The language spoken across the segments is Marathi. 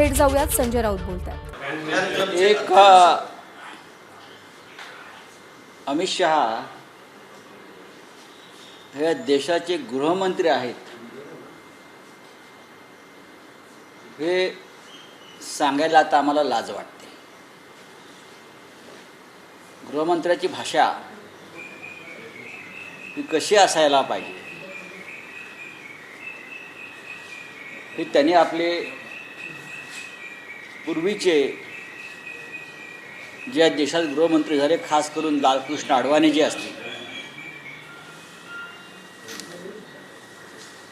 थेट जाऊयात, संजय राऊत बोलतात. एक अमित शहा हे देशाचे गृहमंत्री आहेत हे सांगायला आता आम्हाला लाज वाटते. गृहमंत्र्याची भाषा ही कशी असायला पाहिजे हे त्यांनी आपले पूर्वीचे जे देशात गृहमंत्री झाले, खास करून लालकृष्ण अडवाणी जे असतील,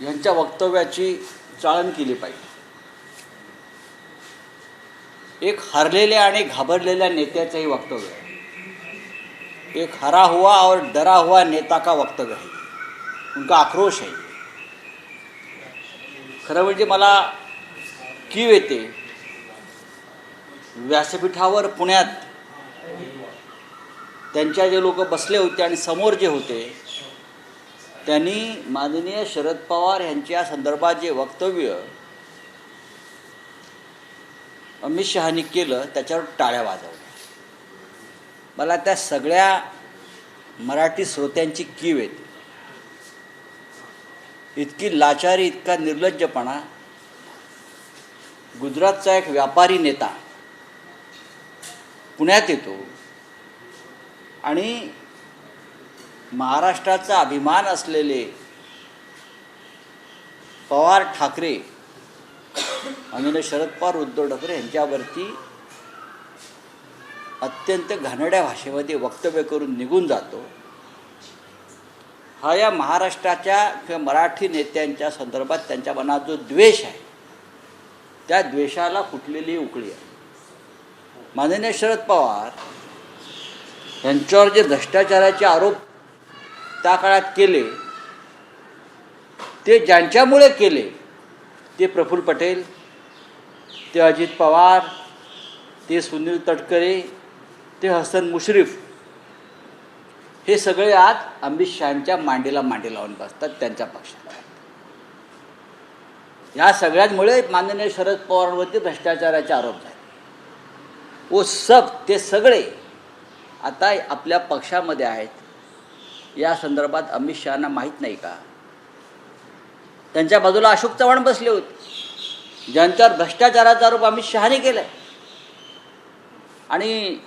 यांच्या वक्तव्याची चाळण केली पाहिजे. एक हरलेल्या आणि घाबरलेल्या नेत्याचंही वक्तव्य आहे. एक हरा हुआ और डरा हुआ नेता का वक्तव्य है, उनका आक्रोश है. खरं म्हणजे मला कीव येते, व्यासपीठावर पुण्यात त्यांच्या जे लोक बसले होते आणि समोर जे होते त्यांनी माननीय शरद पवार यांच्या संदर्भात जे वक्तव्य अमित शहानी केलं त्याच्यावर टाळ्या वाजवल्या. मला त्या सगळ्या मराठी श्रोत्यांची कीव येते. इतकी लाचारी, इतका निर्लज्जपणा. गुजरातचा एक व्यापारी नेता पुण्यात येतो आणि महाराष्ट्राचा अभिमान असलेले पवार ठाकरे आणि शरद पवार, उद्धव ठाकरे यांच्यावरती अत्यंत घाणेरड्या भाषेमध्ये वक्तव्य करून निघून जातो. हा या महाराष्ट्राच्या किंवा मराठी नेत्यांच्या संदर्भात त्यांच्या मनात जो द्वेष आहे त्या द्वेषाला फुटलेली उकळी आहे. माननीय शरद पवार यांच्यावर जे भ्रष्टाचाराचे आरोप त्या काळात केले ते ज्यांच्यामुळे केले ते प्रफुल्ल पटेल, ते अजित पवार, ते सुनील तटकरे, ते हसन मुश्रीफ, हे सगळे आज अमित शहांच्या मांडीला मांडी लावून बसतात त्यांच्या पक्षात. या सगळ्यांमुळे माननीय शरद पवारांवरती भ्रष्टाचाराचे आरोप झाले. वो सब ते सगळे आता आपल्या पक्षामध्ये आहेत. या संदर्भात अमित शहांना माहीत नाही का? त्यांच्या बाजूला अशोक चव्हाण बसले होते ज्यांच्यावर भ्रष्टाचाराचा आरोप अमित शहाने केला. आणि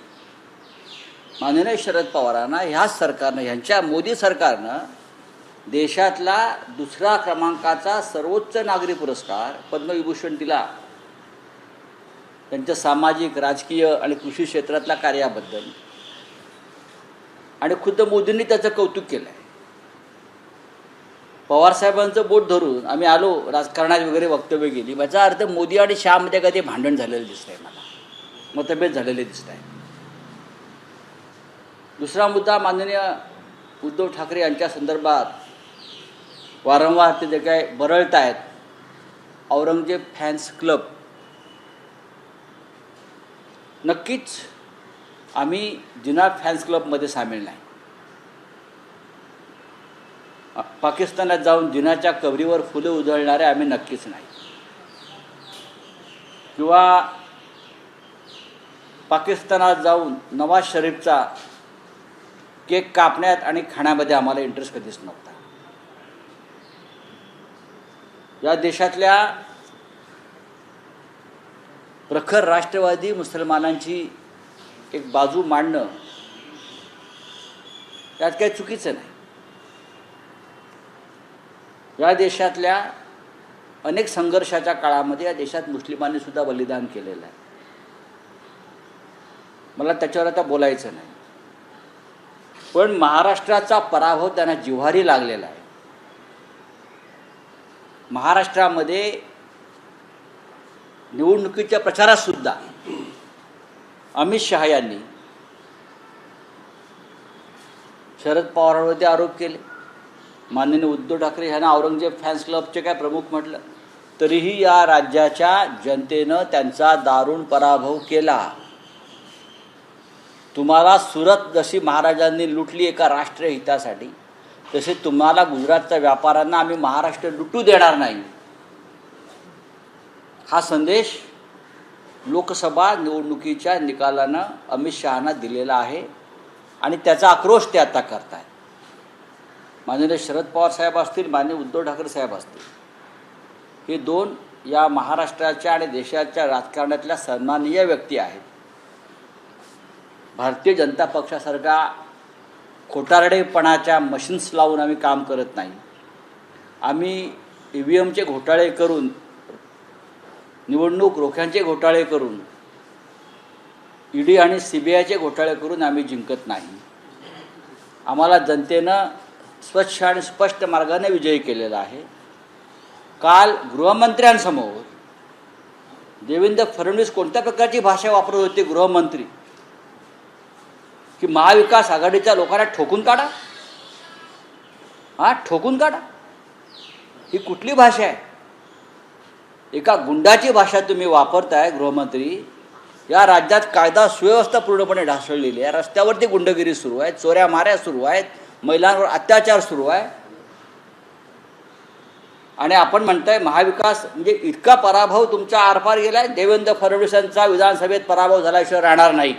माननीय शरद पवारांना ह्याच सरकारनं, ह्यांच्या मोदी सरकारनं देशातला दुसरा क्रमांकाचा सर्वोच्च नागरी पुरस्कार पद्मविभूषण दिला. त्यांच्या सामाजिक, राजकीय आणि कृषी क्षेत्रातल्या कार्याबद्दल. आणि खुद्द मोदींनी त्याचं कौतुक केलं आहे. पवारसाहेबांचं बोट धरून आम्ही आलो, राजकारणात वगैरे वक्तव्य केली. याचा अर्थ मोदी आणि शहामध्ये कधी भांडण झालेलं दिसत आहे, मला मतभेद झालेले दिसत आहे. दुसरा मुद्दा, माननीय उद्धव ठाकरे यांच्या संदर्भात वारंवार ते जे काय बरळत आहेत, औरंगजेब फॅन्स क्लब. नक्कीच आम्ही जिना फॅन्स क्लबमध्ये सामील नाही. पाकिस्तानात जाऊन जिनाच्या कबरीवर फुले उधळणारे आम्ही नक्कीच नाही. किंवा पाकिस्तानात जाऊन नवाज शरीफचा केक कापण्यात आणि खाण्यामध्ये आम्हाला इंटरेस्ट कधीच नव्हता. या देशातल्या प्रखर राष्ट्रवादी मुसलमानांची एक बाजू मांडणं यात काही चुकीचं नाही. या देशातल्या अनेक संघर्षाच्या काळामध्ये या देशात मुस्लिमांनी सुद्धा बलिदान केलेलं आहे. मला त्याच्यावर आता बोलायचं नाही. पण महाराष्ट्राचा पराभव त्यांना जिव्हारी लागलेला आहे. महाराष्ट्रामध्ये निवडणुकीच्या प्रचारात सुद्धा अमित शहा यांनी शरद पवारांवरती आरोप केले. माननीय उद्धव ठाकरे यांना औरंगजेब फॅन्स क्लबचे काय प्रमुख म्हटलं, तरीही या राज्याच्या जनतेनं त्यांचा दारुण पराभव केला. तुम्हाला सुरत जशी महाराजांनी लुटली एका राष्ट्रीय हितासाठी, तसे तुम्हाला गुजरातच्या व्यापाऱ्यांना आम्ही महाराष्ट्र लुटू देणार नाही, हा संदेश लोकसभा निवडणुकीच्या निकालानं अमित शहाना दिलेला आहे आणि त्याचा आक्रोश ते आता करत आहेत. माननीय शरद पवार साहेब असतील, माननीय उद्धव ठाकरे साहेब असतील, हे दोन या महाराष्ट्राच्या आणि देशाच्या राजकारणातल्या सन्माननीय व्यक्ती आहेत. भारतीय जनता पक्षासारखा खोटारडेपणाच्या मशीन्स लावून आम्ही काम करत नाही. आम्ही EVMचे घोटाळे करून, निवडणूक रोख्यांचे घोटाळे करून, ED आणि CBIचे घोटाळे करून आम्ही जिंकत नाही. आम्हाला जनतेनं स्वच्छ आणि स्पष्ट मार्गाने विजयी केलेला आहे. काल गृहमंत्र्यांसमोर देवेंद्र फडणवीस कोणत्या प्रकारची भाषा वापरत होते गृहमंत्री, की महाविकास आघाडीच्या लोकांना ठोकून काढा. हां, ठोकून काढा. ही कुठली भाषा आहे? एका गुंडाची भाषा तुम्ही वापरताय गृहमंत्री. या राज्यात कायदा सुव्यवस्था पूर्णपणे ढासळलेली आहे. रस्त्यावरती गुंडगिरी सुरू आहे, चोऱ्या माऱ्या सुरू आहेत, महिलांवर अत्याचार सुरू आहे. आणि आपण म्हणताय महाविकास, म्हणजे इतका पराभव तुमच्या आरपार गेला आहे. देवेंद्र फडणवीसांचा विधानसभेत पराभव झाल्याशिवाय राहणार नाही.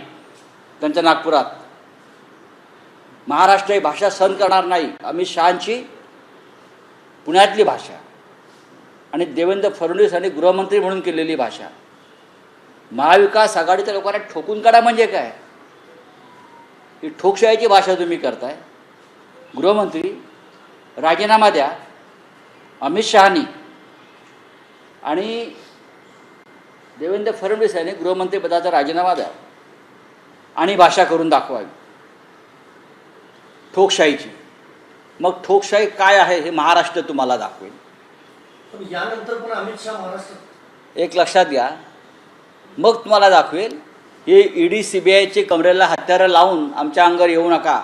त्यांच्या नागपुरात महाराष्ट्र ही भाषा सहन करणार नाही. अमित शहांची पुण्यातली भाषा आणि देवेंद्र फडणवीस आणि गृहमंत्री म्हणून केलेली भाषा. महाविकास आघाडीच्या लोकांना ठोकून काढा म्हणजे काय? ही ठोकशाहीची भाषा तुम्ही करताय. गृहमंत्री राजीनामा द्या, अमित शहानी आणि देवेंद्र फडणवीस यांनी गृहमंत्रीपदाचा राजीनामा द्या आणि भाषा करून दाखवावी ठोकशाहीची. मग ठोकशाही काय आहे हे महाराष्ट्र तुम्हाला दाखवेल. यानंतर पण अमित शहा महाराष्ट्रात, एक लक्षात घ्या, मग तुम्हाला दाखवेल. हे ED CBIचे कमरेला हत्यारं लावून आमच्या अंगावर येऊ नका.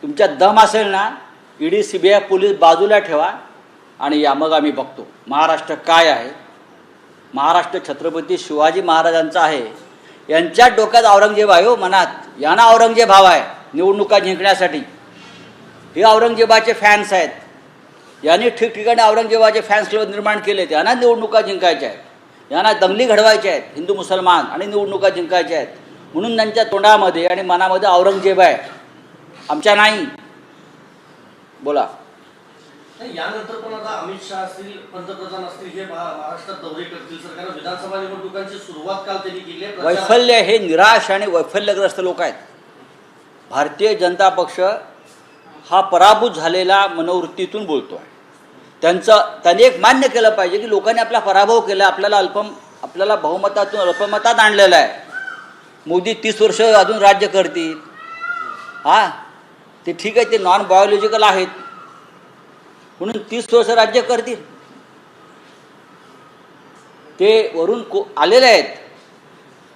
तुमच्यात दम असेल ना, ED CBI पोलीस बाजूला ठेवा आणि या, मग आम्ही बघतो महाराष्ट्र काय आहे. महाराष्ट्र छत्रपती शिवाजी महाराजांचा आहे. यांच्या डोक्यात औरंगजेब आहे हो, मनात. यांना औरंगजेब हवा आहे निवडणुका जिंकण्यासाठी. हे औरंगजेबाचे फॅन्स आहेत. यांनी ठिकठिकाणी औरंगजेबाचे फॅन्स क्लब निर्माण केले. यांना निवडणुका जिंकायच्या आहेत, यांना दंगली घडवायच्या आहेत हिंदू मुसलमान आणि निवडणुका जिंकायच्या आहेत. म्हणून त्यांच्या तोंडामध्ये आणि मनामध्ये औरंगजेब आहे, आमच्या नाही. बोला. यानंतर पण आता अमित शहा असतील, पंतप्रधान असतील, हे महाराष्ट्रात दौरे करतील. सरकारनं विधानसभा निवडणुकांची सुरुवात काल त्यांनी केली आहे. वैफल्य, हे निराश आणि वैफल्यग्रस्त लोक आहेत. भारतीय जनता पक्ष हा पराभूत झालेला मनोवृत्तीतून बोलतो आहे. त्यांनी एक मान्य केलं पाहिजे की लोकांनी आपला पराभव केला, आपल्याला बहुमतातून अल्पमतात आणलेलं आहे. मोदी 30 वर्ष अजून राज्य करतील. हां, ते ठीक आहे, ते नॉन बायोलॉजिकल आहेत म्हणून 30 वर्ष राज्य करतील. ते वरून आलेले आहेत,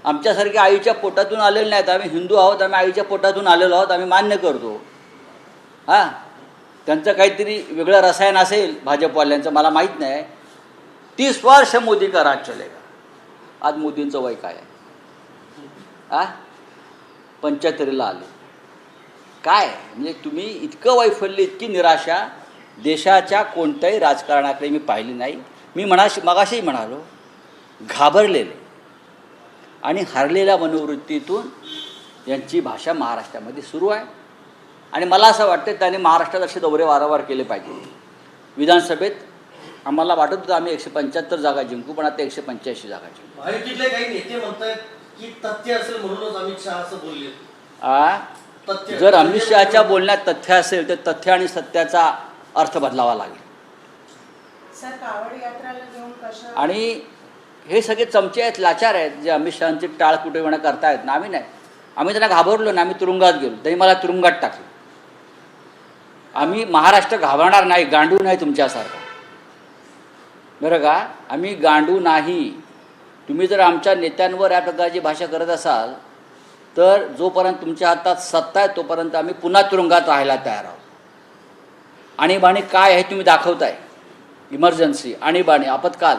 आमच्यासारखे आईच्या पोटातून आलेले नाहीत. आम्ही हिंदू आहोत, आम्ही आईच्या पोटातून आलेलो आहोत, आम्ही मान्य करतो. हां, त्यांचं काहीतरी वेगळं रसायन असेल भाजपवाल्यांचं, मला माहीत नाही. 30 वर्ष मोदी का राज चलेगा. आज मोदींचं वय काय आहे? 75ला आले. काय म्हणजे तुम्ही इतकं वैफल्य, इतकी निराशा देशाच्या कोणत्याही राजकारणाकडे मी पाहिली नाही. मी मगाशी म्हणालो, घाबरलेले आणि हरलेल्या मनोवृत्तीतून यांची भाषा महाराष्ट्रामध्ये सुरू आहे. आणि मला असं वाटतं त्यांनी महाराष्ट्रात असे दौरे वारंवार केले पाहिजे. विधानसभेत आम्हाला वाटत होतं आम्ही 175 जागा जिंकू, पण आता 185 जागा जिंकू. महायुतीतले काही नेते म्हणतात की तथ्य असेल म्हणूनच अमित शहा असं बोलले. जर अमित शहाच्या बोलण्यात तथ्य असेल तर तथ्य आणि सत्याचा अर्थ बदलावा लागेल. आणि हे सगळे चमचे आहेत, लाचार आहेत, जे अमित शहांची टाळ कुटेपणा करतायत ना. आम्ही नाही, आम्ही त्यांना घाबरलो ना. आम्ही तुरुंगात गेलो, त्यांनी मला तुरुंगात टाकलं. आम्ही महाराष्ट्र घाबरणार नाही, गांडू नाही तुमच्यासारखा, बरं का. आम्ही गांडू नाही. तुम्ही जर आमच्या नेत्यांवर या प्रकारची भाषा करत असाल तर जोपर्यंत तुमच्या हातात सत्ता आहे तोपर्यंत आम्ही पुन्हा तुरुंगात राहायला तयार आहोत. आणीबाणी काय आहे तुम्ही दाखवताय. इमर्जन्सी, आणीबाणी, आपत्काल.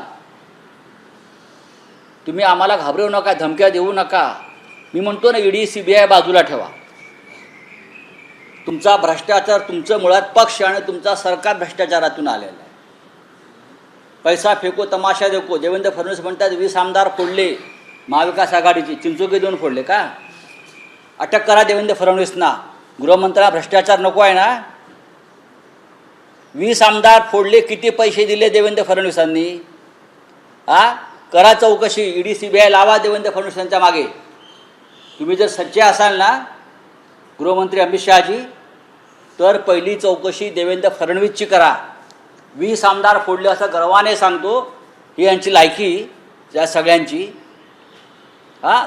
तुम्ही आम्हाला घाबरवू नका, धमक्या देऊ नका. मी म्हणतो ना, ED CBI बाजूला ठेवा. तुमचा भ्रष्टाचार, तुमचं मुळात पक्ष आणि तुमचा सरकार भ्रष्टाचारातून आलेला आहे. पैसा फेको तमाशा देखो. देवेंद्र फडणवीस म्हणतात 20 आमदार फोडले महाविकास आघाडीची, चिंचोके देऊन फोडले का? अटक करा देवेंद्र फडणवीसना. गृहमंत्र्यांना भ्रष्टाचार नको आहे ना? 20 आमदार फोडले, किती पैसे दिले देवेंद्र फडणवीसांनी? करा चौकशी, ईडी CBI लावा देवेंद्र फडणवीसांच्या मागे. तुम्ही जर सच्चे असाल ना गृहमंत्री अमित शहाजी, तर पहिली चौकशी देवेंद्र फडणवीसची करा. 20 आमदार फोडले असं गर्वाने सांगतो. ही यांची लायकी या सगळ्यांची.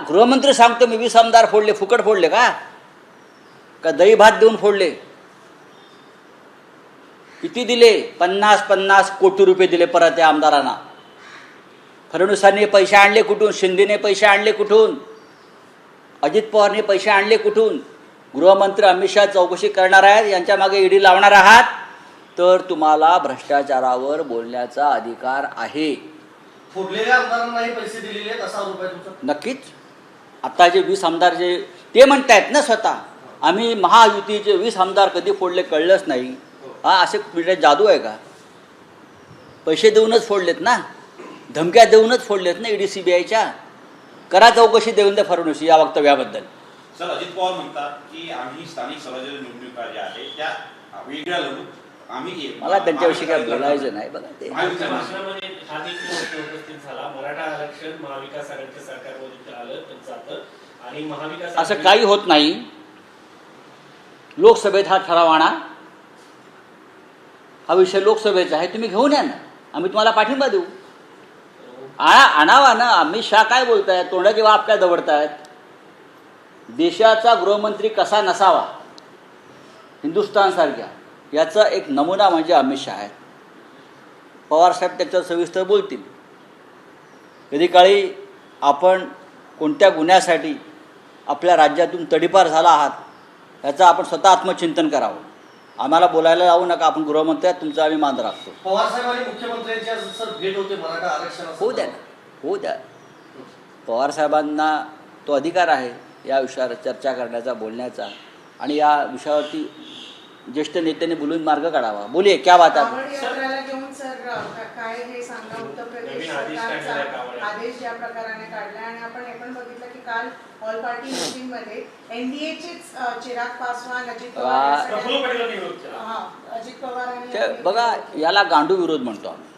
गृहमंत्री सांगतो मी 20 आमदार फोडले. फुकट फोडले का दही भात देऊन फोडले? किती दिले? 50 कोटी रुपये दिले परत या आमदारांना. फडणवीसांनी पैसे आणले कुठून? शिंदेने पैसे आणले कुठून? अजित पवारने पैसे आणले कुठून? गृहमंत्री अमित शहा चौकशी करणार आहेत, यांच्या मागे ईडी लावणार आहात, तर तुम्हाला भ्रष्टाचारावर बोलण्याचा अधिकार आहे. फोडलेल्या आमदारांनाही पैसे दिलेले आहेत असा आरोप आहे तुमचा? नक्कीच. आता जे 20 आमदार जे ते म्हणतायत ना स्वतः, आम्ही महायुतीचे 20 आमदार कधी फोडले कळलंच नाही. असे म्हणजे जादू आहे का? पैसे देऊनच फोडलेत ना, धमक्या देऊनच फोडलेत ना ईडी CBIच्या. करा चौकशी देवेंद्र फडणवीस या वक्तव्याबद्दल. सर, अजित पवार म्हणतात की आम्ही स्थानिक स्वराज्य निवडणुका ज्या आहेत त्या वेगळ्या लढू. आम्ही मला त्यांच्याविषयी काय बोलायचं नाही. बघा ते भाषणामध्ये हा देखील प्रश्न उपस्थित झाला. मराठा आरक्षण महाविकास आघाडीच्या सरकारमध्ये आलं जातं आणि महाविकास असं काही होत नाही. लोकसभेत हा ठराव आणा. हा विषय लोकसभेचा आहे, तुम्ही घेऊन या ना, आम्ही तुम्हाला पाठिंबा देऊ. आणावा ना. अमित शहा काय बोलतायत? तोंडाची वाफ काय दवडतायत? देशाचा गृहमंत्री कसा नसावा हिंदुस्थानसारख्या, याचा एक नमुना म्हणजे अमित शहा आहेत. पवारसाहेब त्याच्यावर सविस्तर बोलतील. कधी काळी आपण कोणत्या गुन्ह्यासाठी आपल्या राज्यातून तडीपार झाला आहात याचं आपण स्वतः आत्मचिंतन करावं. आम्हाला बोलायला लावू नका. आपण गृहमंत्री आहात, तुमचा आम्ही मान राखतो. पवार साहेब आणि मुख्यमंत्र्यांच्या सर भेट होते मराठा आरक्षण होऊ द्या ना, होऊ द्या. पवारसाहेबांना तो अधिकार आहे या विषयावर चर्चा करण्याचा, बोलण्याचा. आणि या विषयावरती ज्येष्ठ नेत्यांनी बोलून मार्ग काढावा. बोलिये, क्या बात आहे? यात्रेला घेऊन सर काय हे सांगा. उत्तर प्रदेश सरकारचा आदेश ज्या प्रकाराने काढला आणि आपण हे पण बघितलं की काल ऑल पार्टी मीटिंग मध्ये NDAचेच चिराग पासवान, अजित पवार आणि बघा, याला गांडू विरोध म्हणतो आम्ही.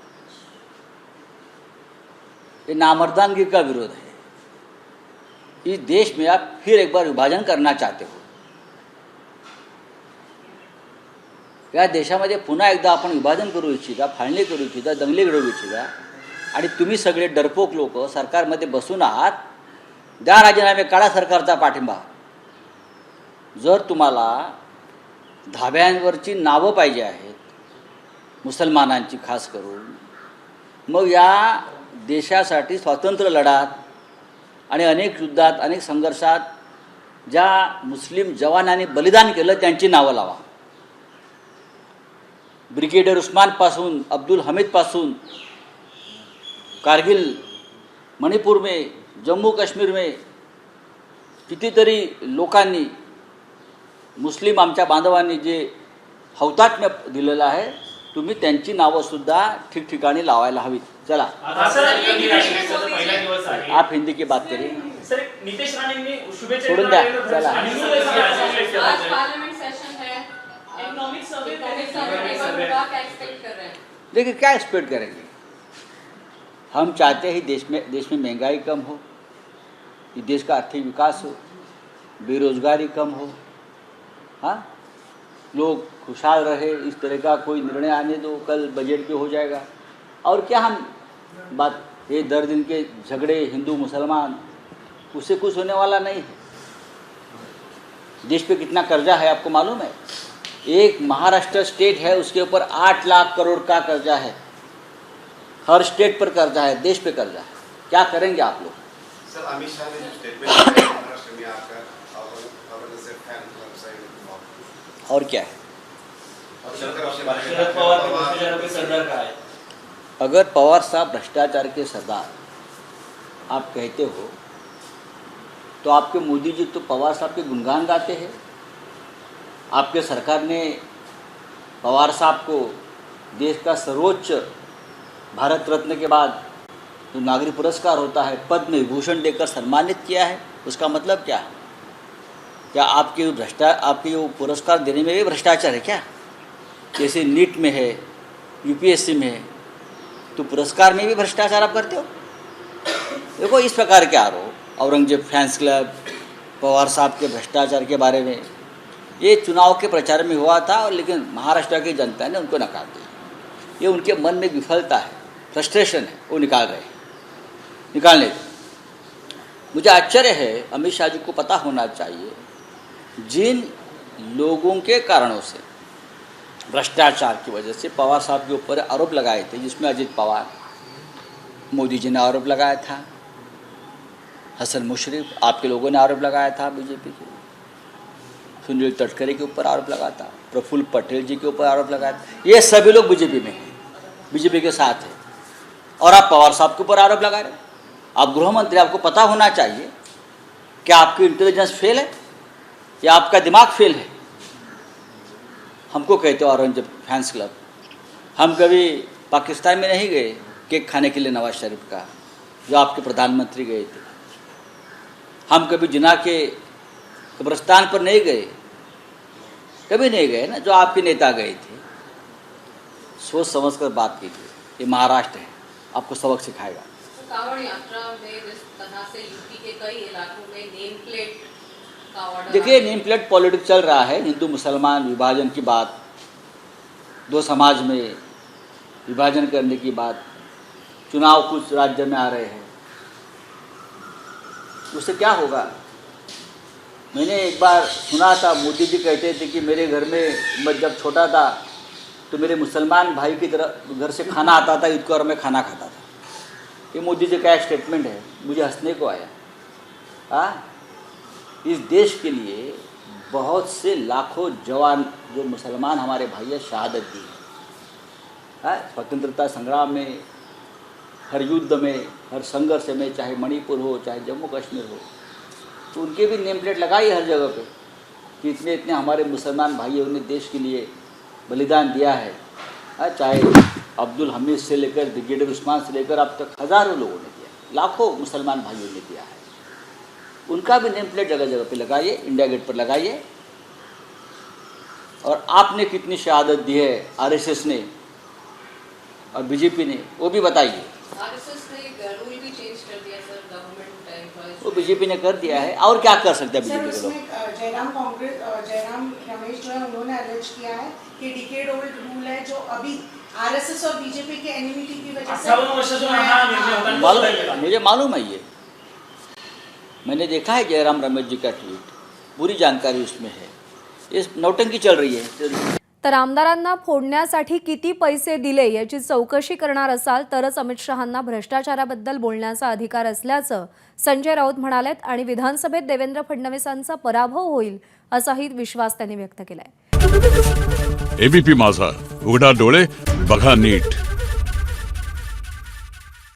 ये नामर्दानगी का विरोध है. इस देश में आप फिर एक बार विभाजन करना चाहते हो. या देशामध्ये पुन्हा एकदा आपण विभाजन करू इच्छिता, फाळणी करू इच्छिता, दंगली घडवू इच्छिता. आणि तुम्ही सगळे डरपोक लोक सरकारमध्ये बसून आहात. द्या राजीनामे, काढा सरकारचा पाठिंबा. जर तुम्हाला धाब्यांवरची नावं पाहिजे आहेत मुसलमानांची खास करून, मग या देशासाठी स्वातंत्र्य लढात आणि अनेक युद्धात, अनेक संघर्षात ज्या मुस्लिम जवानांनी बलिदान केलं त्यांची नावं लावा. ब्रिगेडियर उस्मानपासून, अब्दुल हमीदपासून, कारगिल, मणिपूर में, जम्मू काश्मीर में कितीतरी लोकांनी, मुस्लिम आमच्या बांधवांनी जे हौतात्म्य दिलेलं आहे, तुम्ही त्यांची नावंसुद्धा ठिकठिकाणी लावायला हवीत. चला, आप हिंदी की बात करिए. नितेश राणेंनी शुभेच्छा सोडून द्या. चला, आज पार्लियामेंट सेशन है, इकोनॉमिक सर्वे क्या एक्सपेक्ट कर रहे हैं? देखिए, क्या एक्सपेक्ट करेंगे? हम चाहते हैं देश में महंगाई कम हो, कि देश का आर्थिक विकास हो, बेरोजगारी कम हो, हाँ, लोग खुशहाल रहे. इस तरह का कोई निर्णय आने दो, कल बजट पे हो जाएगा. और क्या हम बात, ये दर दिन के झगड़े हिंदू मुसलमान, उससे कुछ होने वाला नहीं है. देश पे कितना कर्जा है आपको मालूम है? एक महाराष्ट्र स्टेट है, उसके ऊपर 8 लाख करोड़ का कर्जा है. हर स्टेट पर कर्जा है, देश पे कर्जा है. क्या करेंगे आप लोग? सर, अमित शाह ने जो स्टेटमेंट दिया महाराष्ट्र में आकर और क्या है? शरद पवार के भ्रष्टाचार के सरदार का है. अगर पवार साहब भ्रष्टाचार के सरदार आप कहते हो, तो आपके मोदी जी तो पवार साहब के गुणगान गाते हैं. आपके सरकार ने पवार साहब को देश का सर्वोच्च भारत रत्न के बाद जो नागरिक पुरस्कार होता है, पद्म विभूषण देकर सम्मानित किया है, उसका मतलब क्या है? क्या आपके वो पुरस्कार देने में भी भ्रष्टाचार है क्या? जैसे नीट में है, यूपीएससी में है, तो पुरस्कार में भी भ्रष्टाचार आप करते हो? देखो, इस प्रकार के आरोप औरंगजेब फैंस क्लब, पवार साहब के भ्रष्टाचार के बारे में ये चुनाव के प्रचार में हुआ था, और लेकिन महाराष्ट्र की जनता ने उनको नकार दिया। ये उनके मन में विफलता है, फ्रस्ट्रेशन है, वो निकालने दो। मुझे आश्चर्य है, अमित शाह जी को पता होना चाहिए, जिन लोगों के कारणों से भ्रष्टाचार की वजह से पवार साहब के ऊपर आरोप लगाए थे, जिसमें अजित पवार, मोदी जी ने आरोप लगाया था, हसन मुशर्रफ, आपके लोगों ने आरोप लगाया था, बीजेपी के सुनील तटकरे के ऊपर आरोप लगा था, प्रफुल्ल पटेल जी के ऊपर आरोप लगाया था। ये सभी लोग बीजेपी में हैं, बीजेपी के साथ हैं, और आप पवार साहब के ऊपर आरोप लगा रहे हैं। आप गृह मंत्री, आपको पता होना चाहिए कि आपकी इंटेलिजेंस फेल है या आपका दिमाग फेल है। हमको कहते हो औरंगजेब फैंस क्लब, हम कभी पाकिस्तान में नहीं गए केक खाने के लिए नवाज शरीफ का, जो आपके प्रधानमंत्री गए थे। हम कभी जिना के कब्रिस्तान पर नहीं गए, कभी नहीं गए ना, जो आपके नेता गए थे। सोच समझ कर बात कीजिए, ये महाराष्ट्र है, आपको सबक सिखाएगा। कांवड़ यात्रा में जिस तरह से यूपी के कई इलाकों में नेम प्लेट कांवड़, देखिए, नेम प्लेट पॉलिटिक्स चल रहा है, हिंदू मुसलमान विभाजन की बात, दो समाज में विभाजन करने की बात, चुनाव कुछ राज्य में आ रहे हैं, उससे क्या होगा? मैंने एक बार सुना था, मोदी जी कहते थे कि मेरे घर में मैं जब छोटा था तो मेरे मुसलमान भाई की तरह घर से खाना आता था ईद को, और मैं खाना खाता था। ये मोदी जी का एक स्टेटमेंट है, मुझे हंसने को आया। इस देश के लिए बहुत से लाखों जवान जो मुसलमान हमारे भाई है, शहादत दी है। स्वतंत्रता संग्राम में, हर युद्ध में, हर संघर्ष में, चाहे मणिपुर हो, चाहे जम्मू कश्मीर हो, तो उनके भी नेम प्लेट लगाई हर जगह पे कि इतने इतने हमारे मुसलमान भाइयों ने देश के लिए बलिदान दिया है। चाहे अब्दुल हमीद से लेकर ब्रिगेडियर उस्मान से लेकर अब तक हज़ारों लोगों ने दिया, लाखों मुसलमान भाइयों ने दिया है। उनका भी नेम प्लेट जगह जगह पे लगाइए, इंडिया गेट पर लगाइए। और आपने कितनी शहादत दी है आरएसएस ने और बीजेपी ने, वो भी बताइए। आरएसएस ने रूल भी चेंज कर दिया सर, गवर्नमेंट एम्प्लॉयज, वो बीजेपी ने कर दिया है, और क्या कर सकते हैं सर, बीजेपी के लोग? उसमें जयराम रमेश जो है उन्होंने अरेंज किया है कि डिकेड ओल्ड रूल है, जो अभी आरएसएस और बीजेपी के एनिमिटी की वजह से 58 वर्षाचा हा निर्णय होता आणि मालूम, बदलला गेला। मुझे मालूम है ये, मैंने देखा है जयराम रमेश जी का ट्वीट, पूरी जानकारी उसमें है। ये नौटंकी चल रही है। तर आमदारांना फोडण्यासाठी किती पैसे दिले याची चौकशी करणार असाल तरच अमित शहांना भ्रष्टाचाराबद्दल बोलण्याचा अधिकार असल्याचं संजय राऊत म्हणालेत आणि विधानसभेत देवेंद्र फडणवीसांचा पराभव होईल असाही विश्वास त्यांनी व्यक्त केलाय। एबीपी माझा, उघडा डोळे बघा नीट।